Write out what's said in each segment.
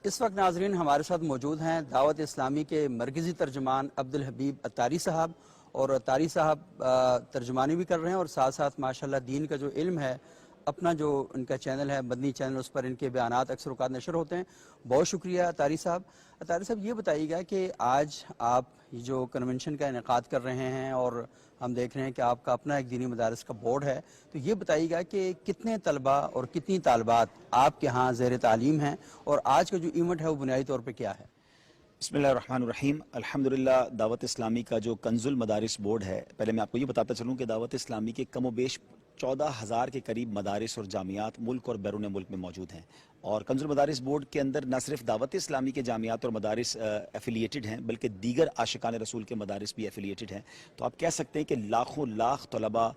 اس وقت ناظرین ہمارے ساتھ موجود ہیں دعوت اسلامی کے مرکزی ترجمان عبدالحبیب اتاری صاحب، اور اتاری صاحب ترجمانی بھی کر رہے ہیں اور ساتھ ساتھ ماشاءاللہ دین کا جو علم ہے، اپنا جو ان کا چینل ہے مدنی چینل، اس پر ان کے بیانات اکثر اوقات نشر ہوتے ہیں۔ بہت شکریہ اتاری صاحب۔ اتاری صاحب یہ بتائیے گا کہ آج آپ جو کنونشن کا انعقاد کر رہے ہیں اور ہم دیکھ رہے ہیں کہ آپ کا اپنا ایک دینی مدارس کا بورڈ ہے، تو یہ بتائیے گا کہ کتنے طلبہ اور کتنی طالبات آپ کے ہاں زیر تعلیم ہیں، اور آج کا جو ایونٹ ہے وہ بنیادی طور پہ کیا ہے؟ بسم اللہ الرحمن الرحیم۔ الحمدللہ دعوت اسلامی کا جو کنز المدارس بورڈ ہے، پہلے میں آپ کو یہ بتاتا چلوں کہ دعوت اسلامی کے کم و بیش 14,000 کے قریب مدارس اور جامعات ملک اور بیرون ملک میں موجود ہیں، اور کنز المدارس بورڈ کے اندر نہ صرف دعوت اسلامی کے جامعات اور مدارس ایفیلیٹڈ ہیں بلکہ دیگر عاشقان رسول کے مدارس بھی ایفیلیٹڈ ہیں۔ تو آپ کہہ سکتے ہیں کہ لاکھوں لاکھ طلباء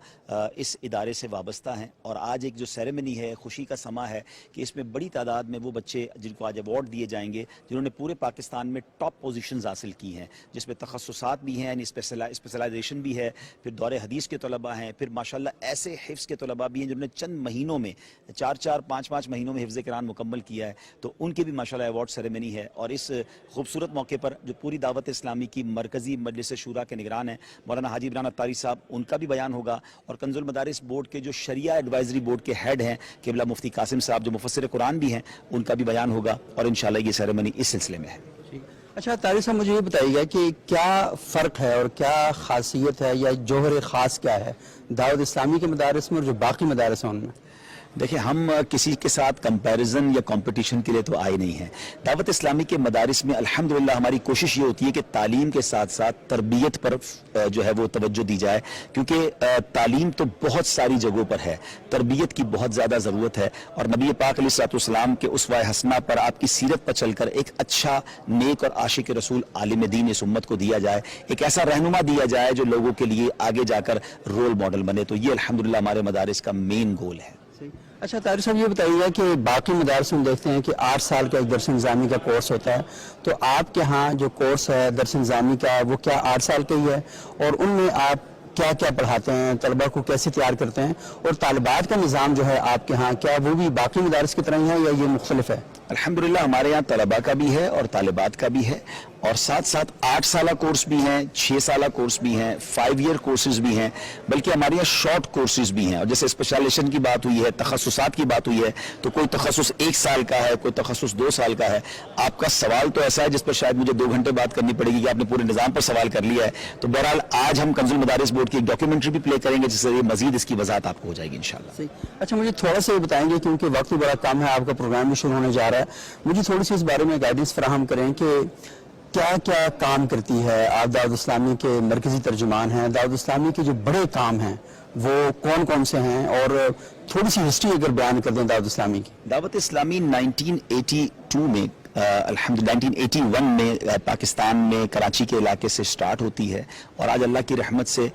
اس ادارے سے وابستہ ہیں، اور آج ایک جو سیریمنی ہے، خوشی کا سما ہے کہ اس میں بڑی تعداد میں وہ بچے جن کو آج ایوارڈ دیے جائیں گے جنہوں نے پورے پاکستان میں ٹاپ پوزیشنز حاصل کی ہیں، جس میں تخصصات بھی ہیں، یعنی اسپیشلائزیشن بھی ہے، پھر دور حدیث کے طلباء ہیں، پھر ماشاءاللہ ایسے حفظ کے طلباء بھی ہیں جنہوں نے چند مہینوں میں 4-5 مہینوں میں حفظ قرآن مکمل کیا ہے، تو ان کی بھی ماشاءاللہ ایوارڈ سیریمنی ہے۔ اور اس خوبصورت موقع پر جو پوری دعوت اسلامی کی مرکزی مجلس شورا کے نگران ہیں مولانا حاجی عمران اتاری صاحب، ان کا بھی بیان ہوگا، اور کنز المدارس بورڈ کے جو شریعہ ایڈوائزری بورڈ کے ہیڈ ہیں قبلہ مفتی قاسم صاحب جو مفسر قرآن بھی ہیں، ان کا بھی بیان ہوگا، اور انشاءاللہ یہ سیریمنی اس سلسلے میں ہے۔ اچھا طاری صاحب، مجھے یہ بتائیے گا کہ کیا فرق ہے اور کیا خاصیت ہے یا جوہر خاص کیا ہے دعوت اسلامی کے مدارس میں اور جو باقی مدارس ہیں ان میں؟ دیکھیں، ہم کسی کے ساتھ کمپیریزن یا کمپٹیشن کے لیے تو آئے نہیں ہیں۔ دعوت اسلامی کے مدارس میں الحمدللہ ہماری کوشش یہ ہوتی ہے کہ تعلیم کے ساتھ ساتھ تربیت پر جو ہے وہ توجہ دی جائے، کیونکہ تعلیم تو بہت ساری جگہوں پر ہے، تربیت کی بہت زیادہ ضرورت ہے، اور نبی پاک علیہ الصلوۃ والسلام کے اسوہ حسنہ پر، آپ کی سیرت پر چل کر ایک اچھا نیک اور عاشق رسول عالم دین اس امت کو دیا جائے، ایک ایسا رہنما دیا جائے جو لوگوں کے لیے آگے جا کر رول ماڈل بنے۔ تو یہ الحمدللہ ہمارے مدارس کا مین گول ہے۔ اچھا طاری صاحب، یہ بتائیے گا کہ باقی مدارس میں دیکھتے ہیں کہ 8 سال کا ایک درس نظامی کا کورس ہوتا ہے، تو آپ کے ہاں جو کورس ہے درس نظامی کا وہ کیا 8 سال کا ہی ہے، اور ان میں آپ کیا کیا پڑھاتے ہیں، طلبہ کو کیسے تیار کرتے ہیں، اور طالبات کا نظام جو ہے آپ کے ہاں کیا وہ بھی باقی مدارس کی طرح ہی ہے یا یہ مختلف ہے؟ الحمدللہ ہمارے یہاں طلباء کا بھی ہے اور طالبات کا بھی ہے، اور ساتھ ساتھ 8 سالہ کورس بھی ہیں، 6 سالہ کورس بھی ہیں، 5 ایئر کورسز بھی ہیں، بلکہ ہمارے یہاں شارٹ کورسز بھی ہیں۔ اور جیسے اسپیشلائزیشن کی بات ہوئی ہے، تخصصات کی بات ہوئی ہے، تو کوئی تخصص 1 سال کا ہے، کوئی تخصص 2 سال کا ہے۔ آپ کا سوال تو ایسا ہے جس پر شاید مجھے 2 گھنٹے بات کرنی پڑے گی کہ آپ نے پورے نظام پر سوال کر لیا ہے، تو بہرحال آج ہم کنز المدارس بورڈ کی ایک ڈاکیومنٹری بھی پلے کریں گے جس سے مزید اس کی وضاحت آپ کو ہو جائے گی انشاءاللہ۔ اچھا، مجھے تھوڑا سا یہ بتائیں گے کیونکہ وقت بھی بڑا کم ہے، آپ کا پروگرام بھی شروع ہونے جا رہا ہے، مجھے تھوڑی سی اس بارے میں گائیڈنس فراہم کریں کہ کیا کیا کام کرتی ہے آپ دعوت اسلامی کے مرکزی ترجمان ہیں، دعوت اسلامی کے جو بڑے کام ہیں وہ کون کون سے ہیں، اور تھوڑی سی ہسٹری اگر بیان کر دیں دعوت اسلامی کی۔ دعوت اسلامی 1982 میں الحمدللہ 1981 میں پاکستان میں کراچی کے علاقے سے سٹارٹ ہوتی ہے، اور آج اللہ کی رحمت سے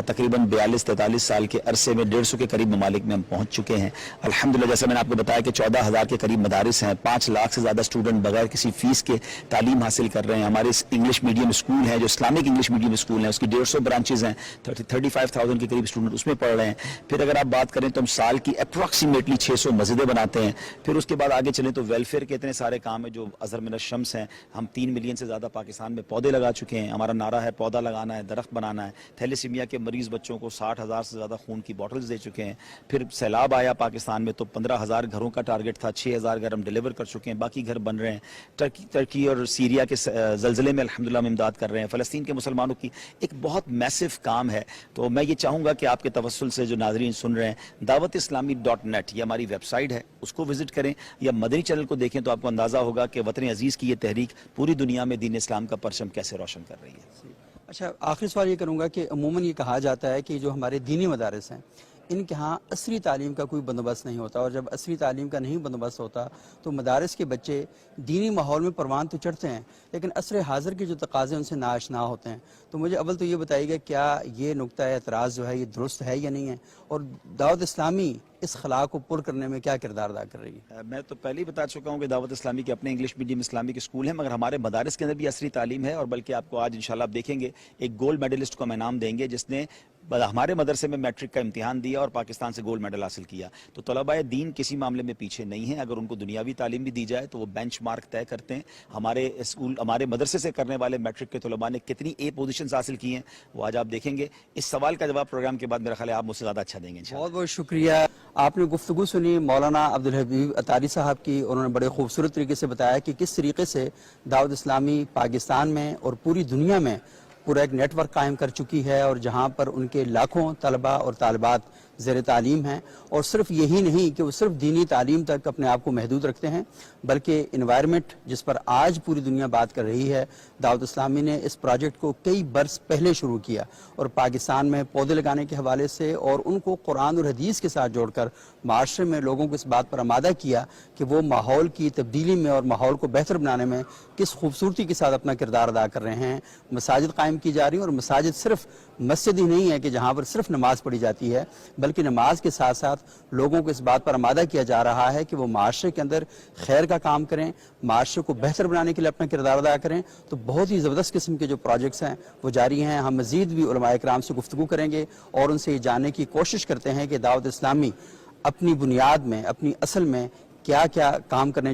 تقریباً 42-43 سال کے عرصے میں 150 کے قریب ممالک میں ہم پہنچ چکے ہیں الحمدللہ۔ جیسے میں نے آپ کو بتایا کہ 14,000 کے قریب مدارس ہیں، 5 لاکھ سے زیادہ اسٹوڈنٹ بغیر کسی فیس کے تعلیم حاصل کر رہے ہیں۔ ہمارے انگلش میڈیم اسکول ہیں جو اسلامک انگلش میڈیم اسکول ہیں، اس کی 150 برانچز ہیں، 35,000 کے قریب اسٹوڈنٹ اس میں پڑھ رہے ہیں۔ پھر اگر آپ بات کریں تو ہم سال کی اپروکسیمیٹلی 600 مسجدیں بناتے ہیں۔ پھر اس کے بعد آگے چلیں تو ویلفیئر کے اتنے سارے کام ہیں جو ازہر من الشمس ہیں، ہم 3 ملین سے زیادہ پاکستان میں پودے لگا چکے ہیں۔ ہمارا نعرہ ہے پودا لگانا ہے، درخت بنانا ہے۔ تھیلیسیمیا کے مریض بچوں کو 60,000 سے زیادہ خون کی بوٹلز دے چکے ہیں۔ پھر سیلاب آیا پاکستان میں تو 15,000 گھروں کا ٹارگٹ تھا، 6,000 گھر ہم ڈیلیور کر چکے ہیں، باقی گھر بن رہے ہیں۔ ترکی اور سیریا کے زلزلے میں الحمدللہ ہم امداد کر رہے ہیں۔ فلسطین کے مسلمانوں کی ایک بہت میسو کام ہے۔ تو میں یہ چاہوں گا کہ آپ کے توسل سے جو ناظرین سن رہے ہیں، dawatIslami.net یہ ہماری ویب سائٹ ہے، اس کو وزٹ کریں، یا مدنی چینل کو دیکھیں تو آپ کو اندازہ ہوگا کہ وطن عزیز کی یہ تحریک پوری دنیا میں دین اسلام کا پرچم کیسے روشن کر رہی ہے۔ اچھا، آخری سوال یہ کروں گا کہ عموماً یہ کہا جاتا ہے کہ جو ہمارے دینی مدارس ہیں ان کے ہاں عصری تعلیم کا کوئی بندوبست نہیں ہوتا، اور جب عصری تعلیم کا نہیں بندوبست ہوتا تو مدارس کے بچے دینی ماحول میں پروان تو چڑھتے ہیں لیکن عصر حاضر کے جو تقاضے ان سے ناآشنا ہوتے ہیں۔ تو مجھے اول تو یہ بتائیے گا کیا یہ نقطہ اعتراض جو ہے یہ درست ہے یا نہیں ہے، اور دعوت اسلامی اس خلا کو پر کرنے میں کیا کردار ادا کر رہی ہے؟ میں تو پہلے ہی بتا چکا ہوں کہ دعوت اسلامی کے اپنے انگلش میڈیم اسلامک اسکول ہیں، مگر ہمارے مدارس کے اندر بھی عصری تعلیم ہے، اور بلکہ آپ کو آج انشاءاللہ آپ دیکھیں گے ایک گولڈ میڈلسٹ کو ہم انعام دیں گے جس نے ہمارے مدرسے میں میٹرک کا امتحان دیا اور پاکستان سے گولڈ میڈل حاصل کیا۔ تو طلباء دین کسی معاملے میں پیچھے نہیں ہیں، اگر ان کو دنیاوی تعلیم بھی دی جائے تو وہ بینچ مارک طے کرتے ہیں۔ ہمارے مدرسے سے کرنے والے میٹرک کے طلباء نے کتنی اے پوزیشنز حاصل کی ہیں وہ آج آپ دیکھیں گے۔ اس سوال کا جواب پروگرام کے بعد میرا خیال ہے آپ مجھ سے زیادہ اچھا دیں گے انشاءاللہ۔ بہت بہت شکریہ۔ آپ نے گفتگو سنی مولانا عبدالحبیب اتاری صاحب کی، انہوں نے بڑے خوبصورت طریقے سے بتایا کہ کس طریقے سے دعوت اسلامی پاکستان میں اور پوری دنیا میں پورا ایک نیٹ ورک قائم کر چکی ہے، اور جہاں پر ان کے لاکھوں طلباء اور طالبات زیر تعلیم ہیں، اور صرف یہی نہیں کہ وہ صرف دینی تعلیم تک اپنے آپ کو محدود رکھتے ہیں، بلکہ انوائرمنٹ جس پر آج پوری دنیا بات کر رہی ہے، دعوت اسلامی نے اس پروجیکٹ کو کئی برس پہلے شروع کیا، اور پاکستان میں پودے لگانے کے حوالے سے اور ان کو قرآن اور حدیث کے ساتھ جوڑ کر معاشرے میں لوگوں کو اس بات پر آمادہ کیا کہ وہ ماحول کی تبدیلی میں اور ماحول کو بہتر بنانے میں کس خوبصورتی کے ساتھ اپنا کردار ادا کر رہے ہیں۔ مساجد قائم کی جا رہی ہیں، اور مساجد صرف مسجد ہی نہیں ہے کہ جہاں پر صرف نماز پڑھی جاتی ہے، بلکہ نماز کے ساتھ ساتھ لوگوں کو اس بات پر آمادہ کیا جا رہا ہے کہ وہ معاشرے کے اندر خیر کا کام کریں، معاشرے کو بہتر بنانے کے لیے اپنا کردار ادا کریں۔ تو بہت ہی زبردست قسم کے جو پروجیکٹس ہیں وہ جاری ہیں۔ ہم مزید بھی علماء کرام سے گفتگو کریں گے اور ان سے یہ جاننے کی کوشش کرتے ہیں کہ دعوت اسلامی اپنی بنیاد میں، اپنی اصل میں کیا کیا کام کرنے